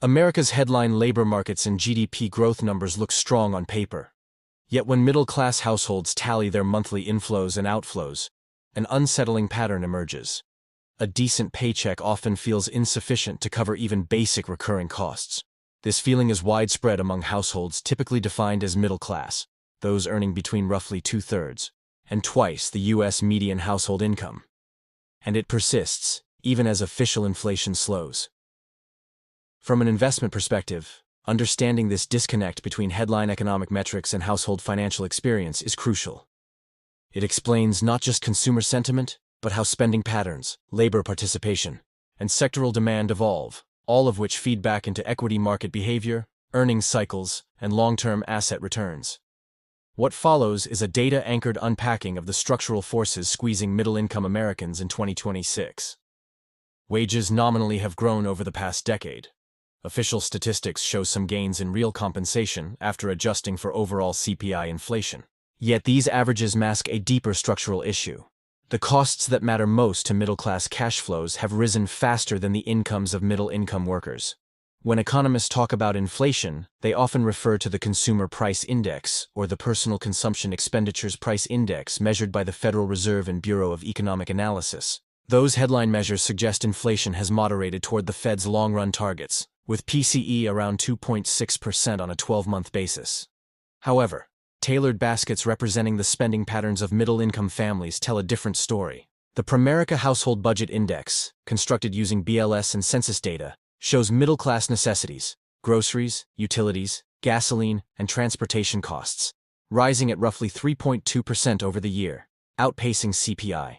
America's headline labor markets and GDP growth numbers look strong on paper. Yet when middle-class households tally their monthly inflows and outflows, an unsettling pattern emerges. A decent paycheck often feels insufficient to cover even basic recurring costs. This feeling is widespread among households typically defined as middle class, those earning between roughly 2/3 and twice the U.S. median household income. And it persists, even as official inflation slows. From an investment perspective, understanding this disconnect between headline economic metrics and household financial experience is crucial. It explains not just consumer sentiment, but how spending patterns, labor participation, and sectoral demand evolve, all of which feed back into equity market behavior, earnings cycles, and long-term asset returns. What follows is a data-anchored unpacking of the structural forces squeezing middle-income Americans in 2026. Wages nominally have grown over the past decade. Official statistics show some gains in real compensation after adjusting for overall CPI inflation. Yet these averages mask a deeper structural issue. The costs that matter most to middle-class cash flows have risen faster than the incomes of middle-income workers. When economists talk about inflation, they often refer to the Consumer Price Index or the Personal Consumption Expenditures Price Index measured by the Federal Reserve and Bureau of Economic Analysis. Those headline measures suggest inflation has moderated toward the Fed's long-run targets, with PCE around 2.6% on a 12-month basis. However, tailored baskets representing the spending patterns of middle-income families tell a different story. The Pramerica Household Budget Index, constructed using BLS and census data, shows middle-class necessities, groceries, utilities, gasoline, and transportation costs, rising at roughly 3.2% over the year, outpacing CPI.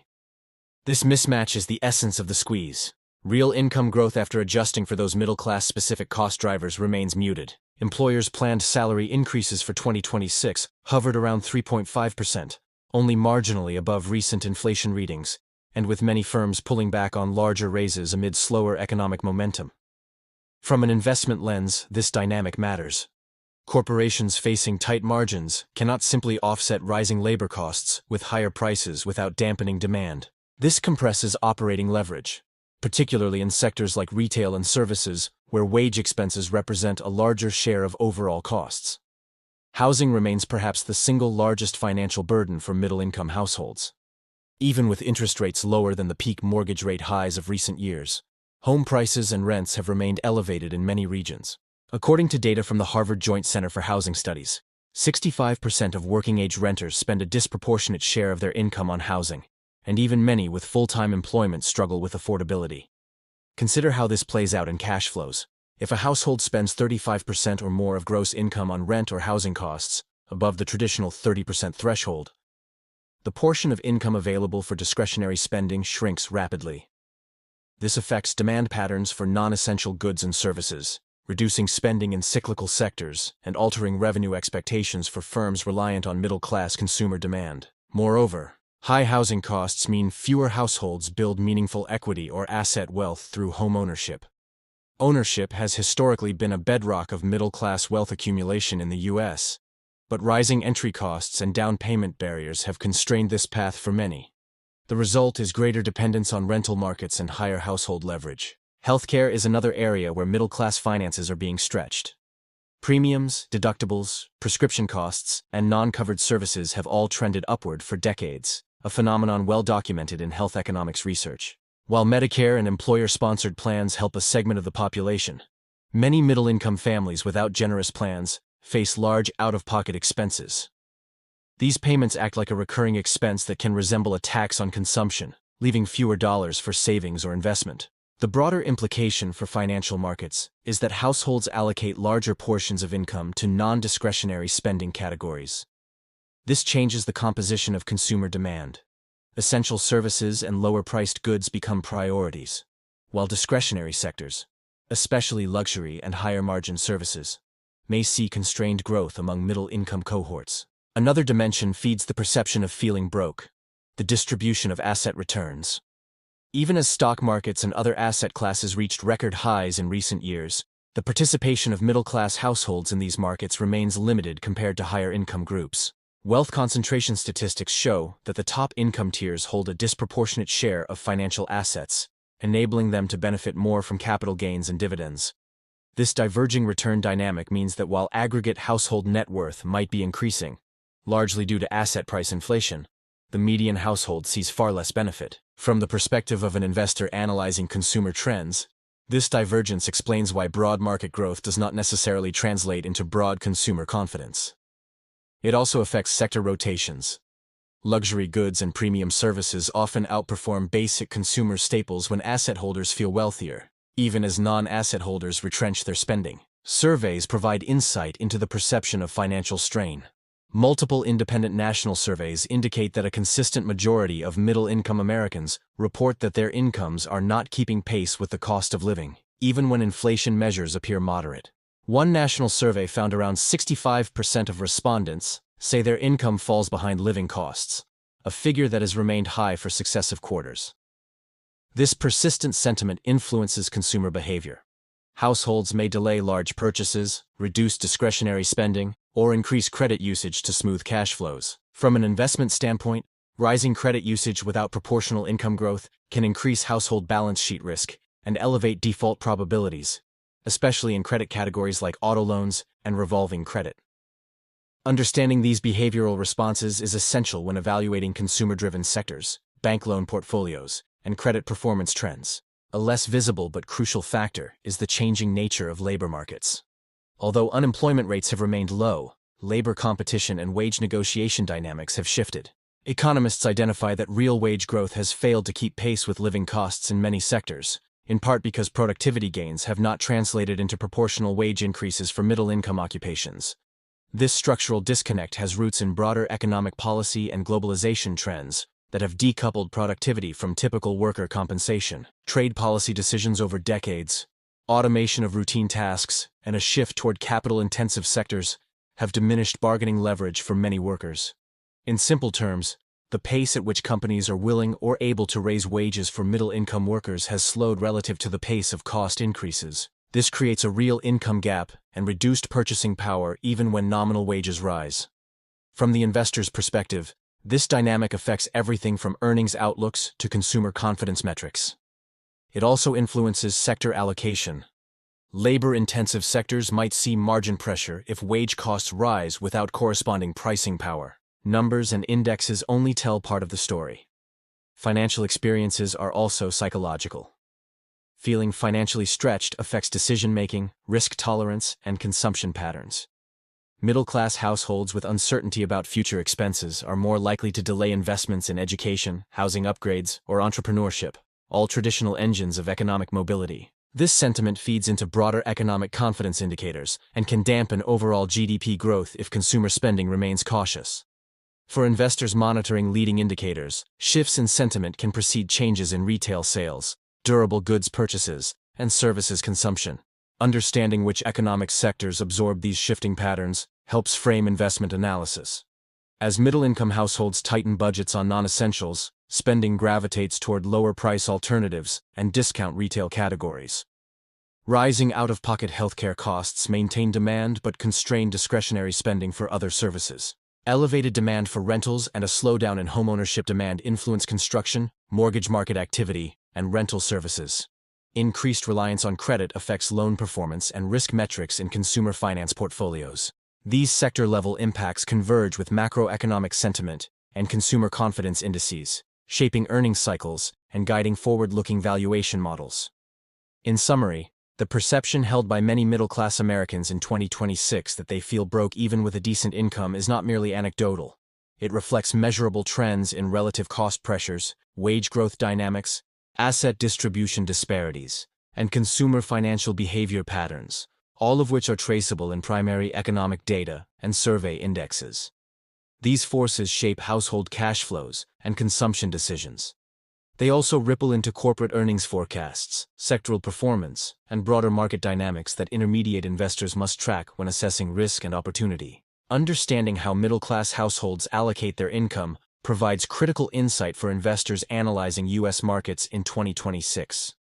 This mismatch is the essence of the squeeze. Real income growth after adjusting for those middle-class specific cost drivers remains muted. Employers' planned salary increases for 2026 hovered around 3.5%, only marginally above recent inflation readings, and with many firms pulling back on larger raises amid slower economic momentum. From an investment lens, this dynamic matters. Corporations facing tight margins cannot simply offset rising labor costs with higher prices without dampening demand. This compresses operating leverage, particularly in sectors like retail and services, where wage expenses represent a larger share of overall costs. Housing remains perhaps the single largest financial burden for middle-income households. Even with interest rates lower than the peak mortgage rate highs of recent years, home prices and rents have remained elevated in many regions. According to data from the Harvard Joint Center for Housing Studies, 65% of working-age renters spend a disproportionate share of their income on housing, and even many with full-time employment struggle with affordability. Consider how this plays out in cash flows. If a household spends 35% or more of gross income on rent or housing costs, above the traditional 30% threshold, the portion of income available for discretionary spending shrinks rapidly. This affects demand patterns for non-essential goods and services, reducing spending in cyclical sectors and altering revenue expectations for firms reliant on middle-class consumer demand. Moreover, high housing costs mean fewer households build meaningful equity or asset wealth through home ownership. Ownership has historically been a bedrock of middle-class wealth accumulation in the U.S., but rising entry costs and down payment barriers have constrained this path for many. The result is greater dependence on rental markets and higher household leverage. Healthcare is another area where middle-class finances are being stretched. Premiums, deductibles, prescription costs, and non-covered services have all trended upward for decades, a phenomenon well documented in health economics research. While Medicare and employer-sponsored plans help a segment of the population, many middle-income families without generous plans face large out-of-pocket expenses. These payments act like a recurring expense that can resemble a tax on consumption, leaving fewer dollars for savings or investment. The broader implication for financial markets is that households allocate larger portions of income to non-discretionary spending categories. This changes the composition of consumer demand. Essential services and lower-priced goods become priorities, while discretionary sectors, especially luxury and higher-margin services, may see constrained growth among middle-income cohorts. Another dimension feeds the perception of feeling broke: the distribution of asset returns. Even as stock markets and other asset classes reached record highs in recent years, the participation of middle-class households in these markets remains limited compared to higher-income groups. Wealth concentration statistics show that the top income tiers hold a disproportionate share of financial assets, enabling them to benefit more from capital gains and dividends. This diverging return dynamic means that while aggregate household net worth might be increasing, largely due to asset price inflation, the median household sees far less benefit. From the perspective of an investor analyzing consumer trends, this divergence explains why broad market growth does not necessarily translate into broad consumer confidence. It also affects sector rotations. Luxury goods and premium services often outperform basic consumer staples when asset holders feel wealthier, even as non-asset holders retrench their spending. Surveys provide insight into the perception of financial strain. Multiple independent national surveys indicate that a consistent majority of middle-income Americans report that their incomes are not keeping pace with the cost of living, even when inflation measures appear moderate. One national survey found around 65% of respondents say their income falls behind living costs, a figure that has remained high for successive quarters. This persistent sentiment influences consumer behavior. Households may delay large purchases, reduce discretionary spending, or increase credit usage to smooth cash flows. From an investment standpoint, rising credit usage without proportional income growth can increase household balance sheet risk and elevate default probabilities, especially in credit categories like auto loans and revolving credit. Understanding these behavioral responses is essential when evaluating consumer-driven sectors, bank loan portfolios, and credit performance trends. A less visible but crucial factor is the changing nature of labor markets. Although unemployment rates have remained low, labor competition and wage negotiation dynamics have shifted. Economists identify that real wage growth has failed to keep pace with living costs in many sectors, in part because productivity gains have not translated into proportional wage increases for middle-income occupations. This structural disconnect has roots in broader economic policy and globalization trends that have decoupled productivity from typical worker compensation. Trade policy decisions over decades, automation of routine tasks, and a shift toward capital-intensive sectors have diminished bargaining leverage for many workers. In simple terms, the pace at which companies are willing or able to raise wages for middle-income workers has slowed relative to the pace of cost increases. This creates a real income gap and reduced purchasing power even when nominal wages rise. From the investor's perspective, this dynamic affects everything from earnings outlooks to consumer confidence metrics. It also influences sector allocation. Labor-intensive sectors might see margin pressure if wage costs rise without corresponding pricing power. Numbers and indexes only tell part of the story. Financial experiences are also psychological. Feeling financially stretched affects decision-making, risk tolerance, and consumption patterns. Middle-class households with uncertainty about future expenses are more likely to delay investments in education, housing upgrades, or entrepreneurship, all traditional engines of economic mobility. This sentiment feeds into broader economic confidence indicators and can dampen overall GDP growth if consumer spending remains cautious. For investors monitoring leading indicators, shifts in sentiment can precede changes in retail sales, durable goods purchases, and services consumption. Understanding which economic sectors absorb these shifting patterns helps frame investment analysis. As middle-income households tighten budgets on non-essentials, spending gravitates toward lower-price alternatives and discount retail categories. Rising out-of-pocket healthcare costs maintain demand but constrain discretionary spending for other services. Elevated demand for rentals and a slowdown in homeownership demand influence construction, mortgage market activity, and rental services. Increased reliance on credit affects loan performance and risk metrics in consumer finance portfolios. These sector-level impacts converge with macroeconomic sentiment and consumer confidence indices, shaping earnings cycles and guiding forward-looking valuation models. In summary, the perception held by many middle-class Americans in 2026 that they feel broke even with a decent income is not merely anecdotal. It reflects measurable trends in relative cost pressures, wage growth dynamics, asset distribution disparities, and consumer financial behavior patterns, all of which are traceable in primary economic data and survey indexes. These forces shape household cash flows and consumption decisions. They also ripple into corporate earnings forecasts, sectoral performance, and broader market dynamics that intermediate investors must track when assessing risk and opportunity. Understanding how middle-class households allocate their income provides critical insight for investors analyzing U.S. markets in 2026.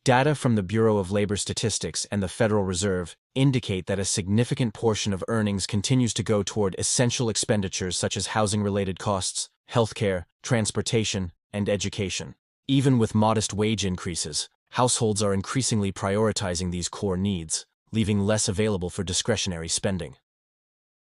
Data from the Bureau of Labor Statistics and the Federal Reserve indicate that a significant portion of earnings continues to go toward essential expenditures such as housing-related costs, healthcare, transportation, and education. Even with modest wage increases, households are increasingly prioritizing these core needs, leaving less available for discretionary spending.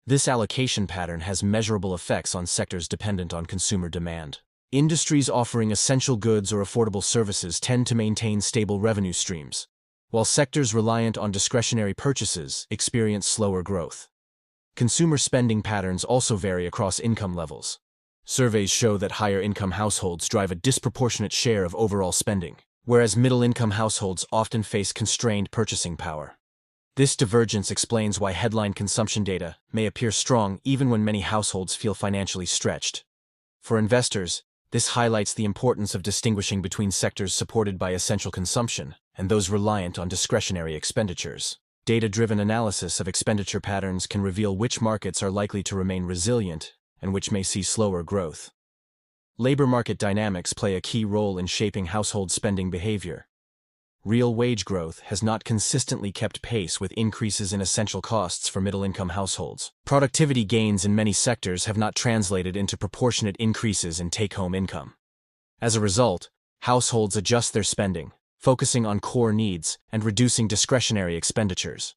This allocation pattern has measurable effects on sectors dependent on consumer demand. Industries offering essential goods or affordable services tend to maintain stable revenue streams, while sectors reliant on discretionary purchases experience slower growth. Consumer spending patterns also vary across income levels. Surveys show that higher-income households drive a disproportionate share of overall spending, whereas middle-income households often face constrained purchasing power. This divergence explains why headline consumption data may appear strong even when many households feel financially stretched. For investors, this highlights the importance of distinguishing between sectors supported by essential consumption and those reliant on discretionary expenditures. Data-driven analysis of expenditure patterns can reveal which markets are likely to remain resilient and which may see slower growth. Labor market dynamics play a key role in shaping household spending behavior. Real wage growth has not consistently kept pace with increases in essential costs for middle-income households. Productivity gains in many sectors have not translated into proportionate increases in take-home income. As a result, households adjust their spending, focusing on core needs and reducing discretionary expenditures.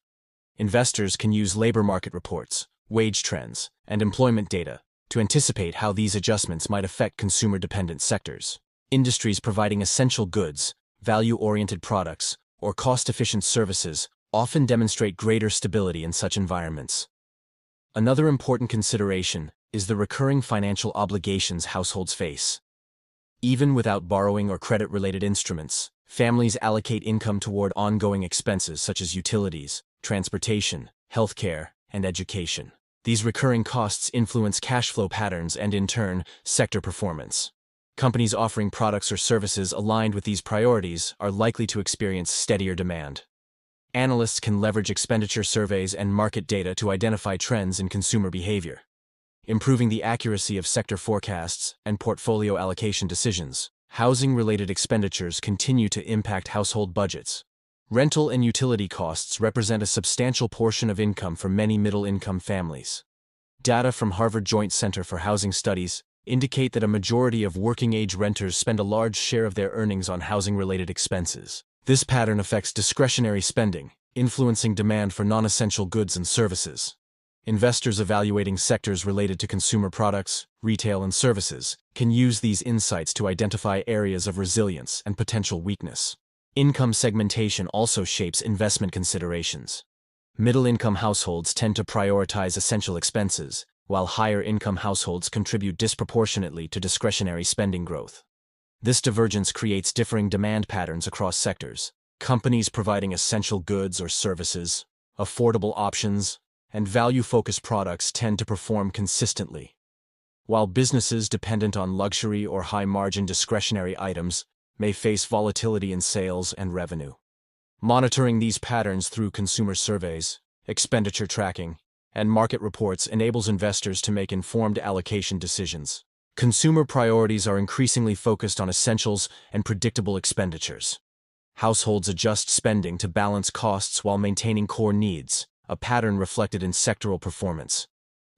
Investors can use labor market reports, wage trends, and employment data to anticipate how these adjustments might affect consumer-dependent sectors. Industries providing essential goods, value-oriented products, or cost-efficient services often demonstrate greater stability in such environments. Another important consideration is the recurring financial obligations households face. Even without borrowing or credit-related instruments, families allocate income toward ongoing expenses such as utilities, transportation, healthcare, and education. These recurring costs influence cash flow patterns and, in turn, sector performance. Companies offering products or services aligned with these priorities are likely to experience steadier demand. Analysts can leverage expenditure surveys and market data to identify trends in consumer behavior, improving the accuracy of sector forecasts and portfolio allocation decisions. Housing-related expenditures continue to impact household budgets. Rental and utility costs represent a substantial portion of income for many middle-income families. Data from Harvard Joint Center for Housing Studies indicate that a majority of working-age renters spend a large share of their earnings on housing-related expenses. This pattern affects discretionary spending, influencing demand for non-essential goods and services. Investors evaluating sectors related to consumer products, retail, and services can use these insights to identify areas of resilience and potential weakness. Income segmentation also shapes investment considerations. Middle-income households tend to prioritize essential expenses, while higher-income households contribute disproportionately to discretionary spending growth. This divergence creates differing demand patterns across sectors. Companies providing essential goods or services, affordable options, and value-focused products tend to perform consistently, while businesses dependent on luxury or high-margin discretionary items may face volatility in sales and revenue. Monitoring these patterns through consumer surveys, expenditure tracking, and market reports enables investors to make informed allocation decisions. Consumer priorities are increasingly focused on essentials and predictable expenditures. Households adjust spending to balance costs while maintaining core needs, a pattern reflected in sectoral performance.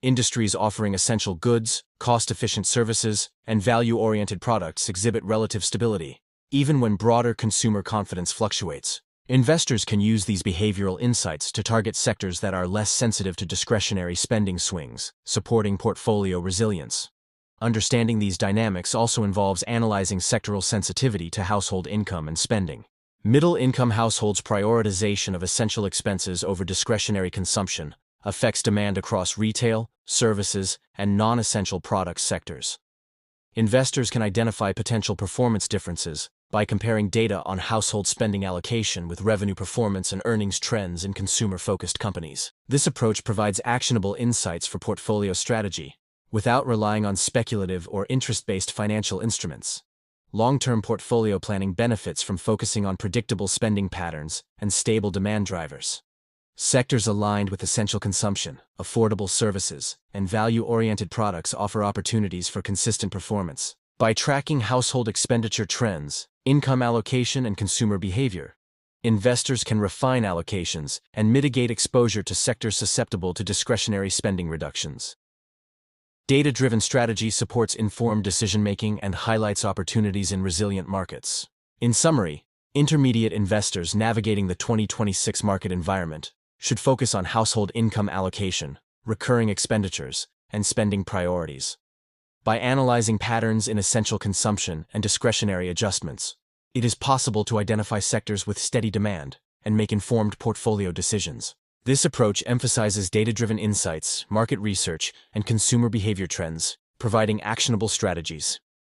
Industries offering essential goods, cost-efficient services, and value-oriented products exhibit relative stability, even when broader consumer confidence fluctuates. Investors can use these behavioral insights to target sectors that are less sensitive to discretionary spending swings, supporting portfolio resilience. Understanding these dynamics also involves analyzing sectoral sensitivity to household income and spending. Middle-income households' prioritization of essential expenses over discretionary consumption affects demand across retail, services, and non-essential product sectors. Investors can identify potential performance differences by comparing data on household spending allocation with revenue performance and earnings trends in consumer-focused companies. This approach provides actionable insights for portfolio strategy, without relying on speculative or interest-based financial instruments. Long-term portfolio planning benefits from focusing on predictable spending patterns and stable demand drivers. Sectors aligned with essential consumption, affordable services, and value-oriented products offer opportunities for consistent performance. By tracking household expenditure trends, income allocation, and consumer behavior, investors can refine allocations and mitigate exposure to sectors susceptible to discretionary spending reductions. Data-driven strategy supports informed decision-making and highlights opportunities in resilient markets. In summary, intermediate investors navigating the 2026 market environment should focus on household income allocation, recurring expenditures, and spending priorities. By analyzing patterns in essential consumption and discretionary adjustments, it is possible to identify sectors with steady demand and make informed portfolio decisions. This approach emphasizes data-driven insights, market research, and consumer behavior trends, providing actionable strategies.